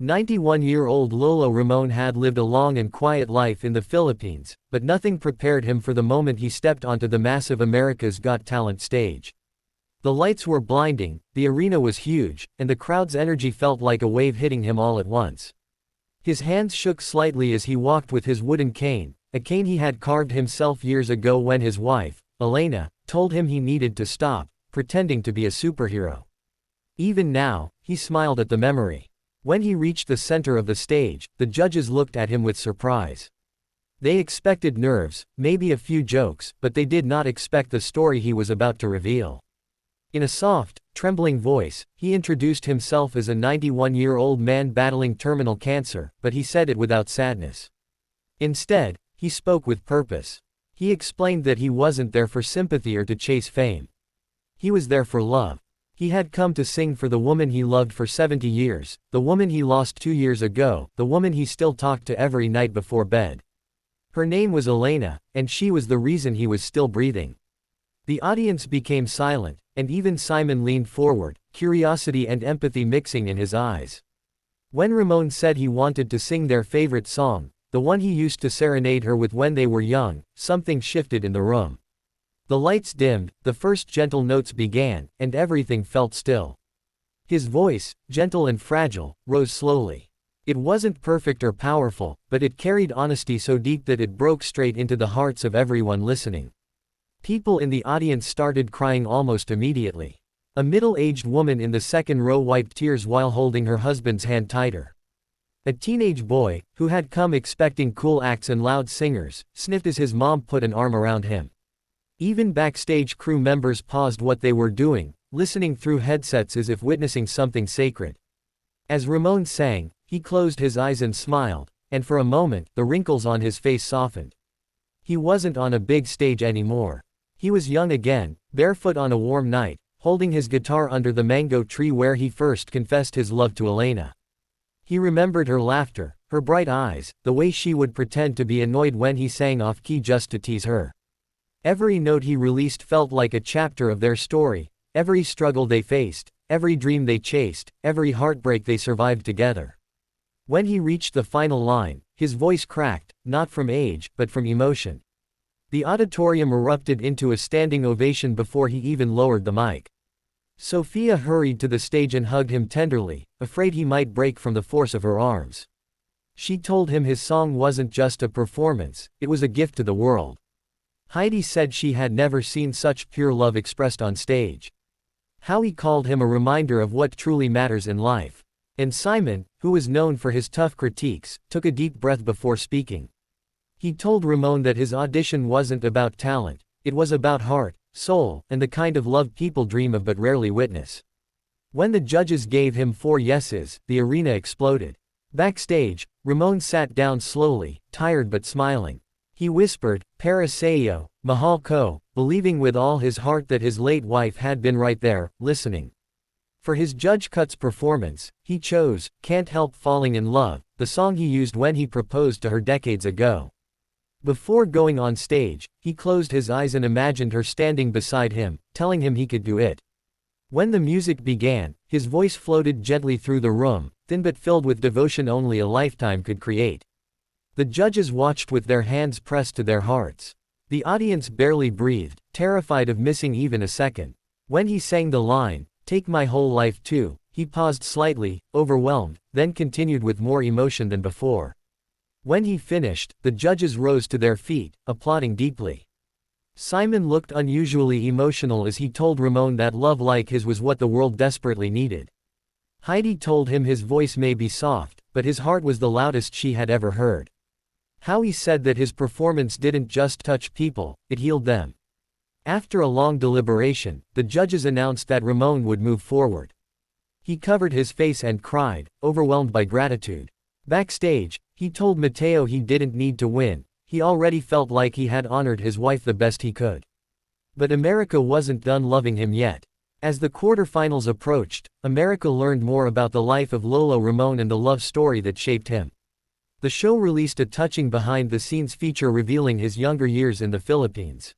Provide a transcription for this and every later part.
91-year-old Lolo Ramon had lived a long and quiet life in the Philippines, but nothing prepared him for the moment he stepped onto the massive America's Got Talent stage. The lights were blinding, the arena was huge, and the crowd's energy felt like a wave hitting him all at once. His hands shook slightly as he walked with his wooden cane, a cane he had carved himself years ago when his wife, Elena, told him he needed to stop pretending to be a superhero. Even now, he smiled at the memory. When he reached the center of the stage, the judges looked at him with surprise. They expected nerves, maybe a few jokes, but they did not expect the story he was about to reveal. In a soft, trembling voice, he introduced himself as a 91-year-old man battling terminal cancer, but he said it without sadness. Instead, he spoke with purpose. He explained that he wasn't there for sympathy or to chase fame. He was there for love. He had come to sing for the woman he loved for 70 years, the woman he lost 2 years ago, the woman he still talked to every night before bed. Her name was Elena, and she was the reason he was still breathing. The audience became silent, and even Simon leaned forward, curiosity and empathy mixing in his eyes. When Ramon said he wanted to sing their favorite song, the one he used to serenade her with when they were young, something shifted in the room. The lights dimmed, the first gentle notes began, and everything felt still. His voice, gentle and fragile, rose slowly. It wasn't perfect or powerful, but it carried honesty so deep that it broke straight into the hearts of everyone listening. People in the audience started crying almost immediately. A middle-aged woman in the second row wiped tears while holding her husband's hand tighter. A teenage boy, who had come expecting cool acts and loud singers, sniffed as his mom put an arm around him. Even backstage crew members paused what they were doing, listening through headsets as if witnessing something sacred. As Ramon sang, he closed his eyes and smiled, and for a moment, the wrinkles on his face softened. He wasn't on a big stage anymore. He was young again, barefoot on a warm night, holding his guitar under the mango tree where he first confessed his love to Elena. He remembered her laughter, her bright eyes, the way she would pretend to be annoyed when he sang off-key just to tease her. Every note he released felt like a chapter of their story, every struggle they faced, every dream they chased, every heartbreak they survived together. When he reached the final line, his voice cracked, not from age, but from emotion. The auditorium erupted into a standing ovation before he even lowered the mic. Sophia hurried to the stage and hugged him tenderly, afraid he might break from the force of her arms. She told him his song wasn't just a performance, it was a gift to the world. Heidi said she had never seen such pure love expressed on stage. Howie called him a reminder of what truly matters in life. And Simon, who was known for his tough critiques, took a deep breath before speaking. He told Ramon that his audition wasn't about talent, it was about heart, soul, and the kind of love people dream of but rarely witness. When the judges gave him 4 yeses, the arena exploded. Backstage, Ramon sat down slowly, tired but smiling. He whispered, "Para sa'yo, mahal ko," believing with all his heart that his late wife had been right there, listening. For his Judge Cut's performance, he chose "Can't Help Falling in Love," the song he used when he proposed to her decades ago. Before going on stage, he closed his eyes and imagined her standing beside him, telling him he could do it. When the music began, his voice floated gently through the room, thin but filled with devotion only a lifetime could create. The judges watched with their hands pressed to their hearts. The audience barely breathed, terrified of missing even a second. When he sang the line, "Take my whole life too," he paused slightly, overwhelmed, then continued with more emotion than before. When he finished, the judges rose to their feet, applauding deeply. Simon looked unusually emotional as he told Ramon that love like his was what the world desperately needed. Heidi told him his voice may be soft, but his heart was the loudest she had ever heard. Howie said that his performance didn't just touch people, it healed them. After a long deliberation, the judges announced that Ramon would move forward. He covered his face and cried, overwhelmed by gratitude. Backstage, he told Mateo he didn't need to win, he already felt like he had honored his wife the best he could. But America wasn't done loving him yet. As the quarterfinals approached, America learned more about the life of Lolo Ramon and the love story that shaped him. The show released a touching behind-the-scenes feature revealing his younger years in the Philippines.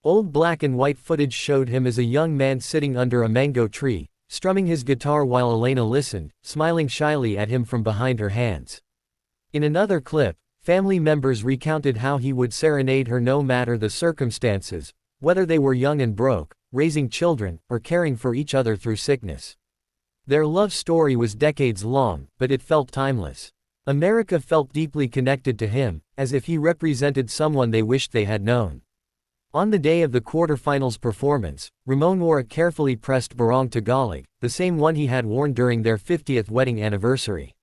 Old black and white footage showed him as a young man sitting under a mango tree, strumming his guitar while Elena listened, smiling shyly at him from behind her hands. In another clip, family members recounted how he would serenade her no matter the circumstances, whether they were young and broke, raising children, or caring for each other through sickness. Their love story was decades long, but it felt timeless. America felt deeply connected to him, as if he represented someone they wished they had known. On the day of the quarterfinals performance, Ramon wore a carefully pressed barong Tagalog, the same one he had worn during their 50th wedding anniversary.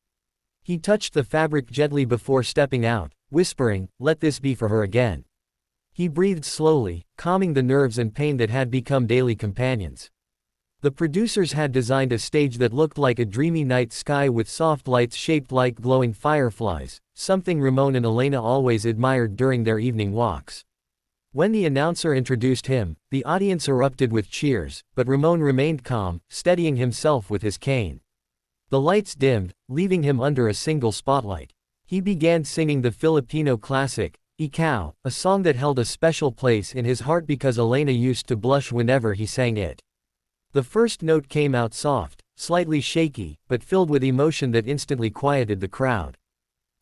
He touched the fabric gently before stepping out, whispering, "Let this be for her again." He breathed slowly, calming the nerves and pain that had become daily companions. The producers had designed a stage that looked like a dreamy night sky with soft lights shaped like glowing fireflies, something Ramon and Elena always admired during their evening walks. When the announcer introduced him, the audience erupted with cheers, but Ramon remained calm, steadying himself with his cane. The lights dimmed, leaving him under a single spotlight. He began singing the Filipino classic, Ikaw, a song that held a special place in his heart because Elena used to blush whenever he sang it. The first note came out soft, slightly shaky, but filled with emotion that instantly quieted the crowd.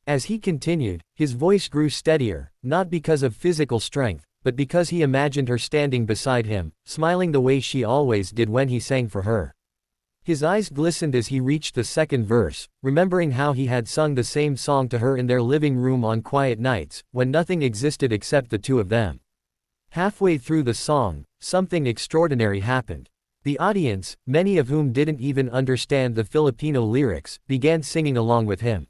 As he continued, his voice grew steadier, not because of physical strength, but because he imagined her standing beside him, smiling the way she always did when he sang for her. His eyes glistened as he reached the second verse, remembering how he had sung the same song to her in their living room on quiet nights, when nothing existed except the two of them. Halfway through the song, something extraordinary happened. The audience, many of whom didn't even understand the Filipino lyrics, began singing along with him.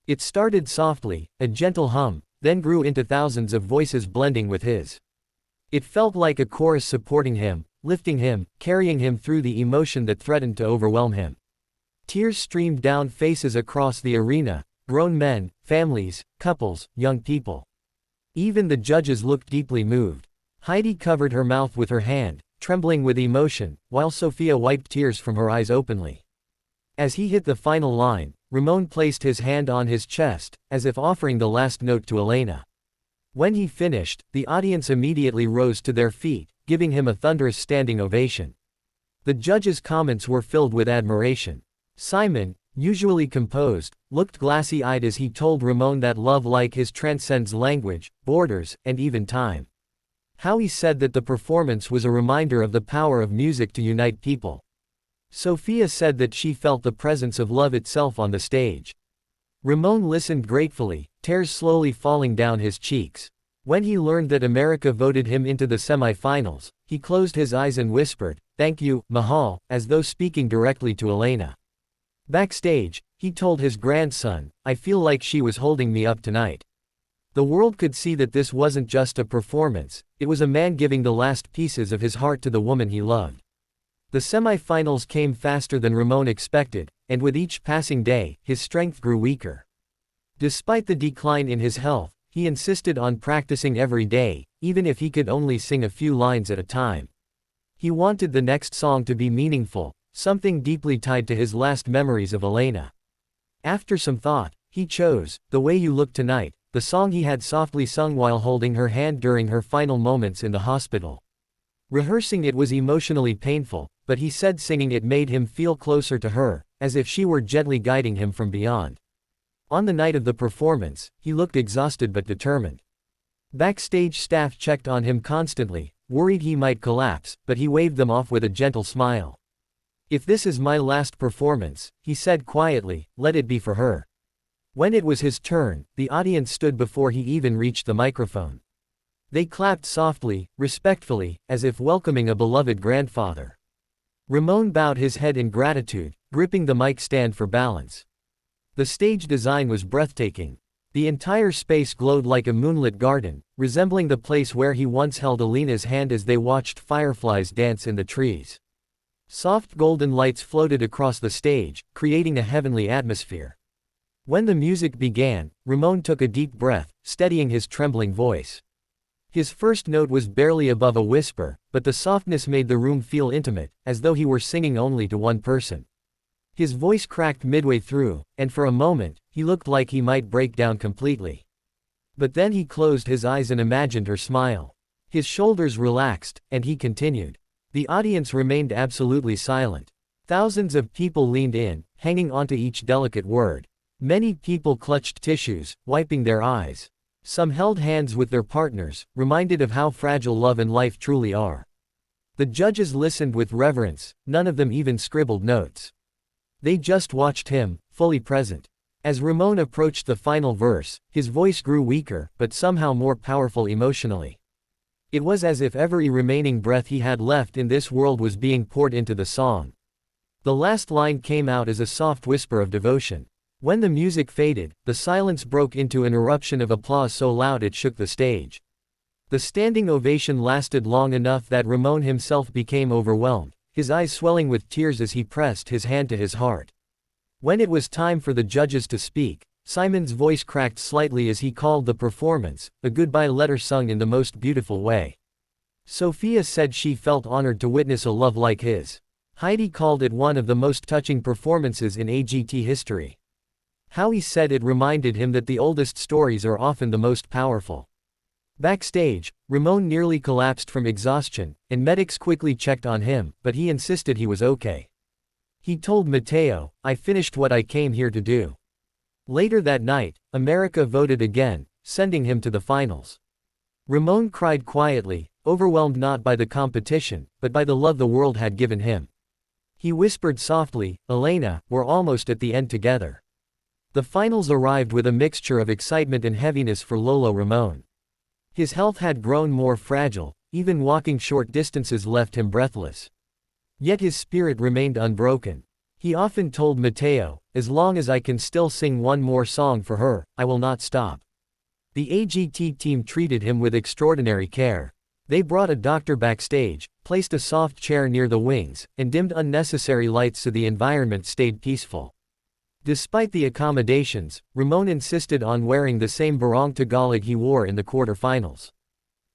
It started softly, a gentle hum, then grew into thousands of voices blending with his. It felt like a chorus supporting him, lifting him, carrying him through the emotion that threatened to overwhelm him. Tears streamed down faces across the arena, grown men, families, couples, young people. Even the judges looked deeply moved. Heidi covered her mouth with her hand, trembling with emotion, while Sophia wiped tears from her eyes openly. As he hit the final line, Ramon placed his hand on his chest, as if offering the last note to Elena. When he finished, the audience immediately rose to their feet, giving him a thunderous standing ovation. The judges' comments were filled with admiration. Simon, usually composed, looked glassy-eyed as he told Ramon that love like his transcends language, borders, and even time. Howie said that the performance was a reminder of the power of music to unite people. Sophia said that she felt the presence of love itself on the stage. Ramon listened gratefully, tears slowly falling down his cheeks. When he learned that America voted him into the semi-finals, he closed his eyes and whispered, "Thank you, Mahal," as though speaking directly to Elena. Backstage, he told his grandson, "I feel like she was holding me up tonight." The world could see that this wasn't just a performance, it was a man giving the last pieces of his heart to the woman he loved. The semi-finals came faster than Ramon expected, and with each passing day, his strength grew weaker. Despite the decline in his health, he insisted on practicing every day, even if he could only sing a few lines at a time. He wanted the next song to be meaningful, something deeply tied to his last memories of Elena. After some thought, he chose "The Way You Look Tonight," the song he had softly sung while holding her hand during her final moments in the hospital. Rehearsing it was emotionally painful, but he said singing it made him feel closer to her, as if she were gently guiding him from beyond. On the night of the performance, he looked exhausted but determined. Backstage staff checked on him constantly, worried he might collapse, but he waved them off with a gentle smile. "If this is my last performance," he said quietly, "let it be for her." When it was his turn, the audience stood before he even reached the microphone. They clapped softly, respectfully, as if welcoming a beloved grandfather. Ramon bowed his head in gratitude, gripping the mic stand for balance. The stage design was breathtaking. The entire space glowed like a moonlit garden, resembling the place where he once held Elena's hand as they watched fireflies dance in the trees. Soft golden lights floated across the stage, creating a heavenly atmosphere. When the music began, Ramon took a deep breath, steadying his trembling voice. His first note was barely above a whisper, but the softness made the room feel intimate, as though he were singing only to one person. His voice cracked midway through, and for a moment, he looked like he might break down completely. But then he closed his eyes and imagined her smile. His shoulders relaxed, and he continued. The audience remained absolutely silent. Thousands of people leaned in, hanging onto each delicate word. Many people clutched tissues, wiping their eyes. Some held hands with their partners, reminded of how fragile love and life truly are. The judges listened with reverence, none of them even scribbled notes. They just watched him, fully present. As Ramon approached the final verse, his voice grew weaker, but somehow more powerful emotionally. It was as if every remaining breath he had left in this world was being poured into the song. The last line came out as a soft whisper of devotion. When the music faded, the silence broke into an eruption of applause so loud it shook the stage. The standing ovation lasted long enough that Ramon himself became overwhelmed, his eyes swelling with tears as he pressed his hand to his heart. When it was time for the judges to speak, Simon's voice cracked slightly as he called the performance a goodbye letter sung in the most beautiful way. Sophia said she felt honored to witness a love like his. Heidi called it one of the most touching performances in AGT history. Howie said it reminded him that the oldest stories are often the most powerful. Backstage, Ramon nearly collapsed from exhaustion, and medics quickly checked on him, but he insisted he was okay. He told Mateo, "I finished what I came here to do." Later that night, America voted again, sending him to the finals. Ramon cried quietly, overwhelmed not by the competition, but by the love the world had given him. He whispered softly, "Elena, we're almost at the end together." The finals arrived with a mixture of excitement and heaviness for Lolo Ramon. His health had grown more fragile, even walking short distances left him breathless. Yet his spirit remained unbroken. He often told Mateo, "As long as I can still sing one more song for her, I will not stop." The AGT team treated him with extraordinary care. They brought a doctor backstage, placed a soft chair near the wings, and dimmed unnecessary lights so the environment stayed peaceful. Despite the accommodations, Ramon insisted on wearing the same barong Tagalog he wore in the quarterfinals.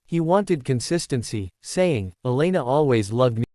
He wanted consistency, saying, "Elena always loved me."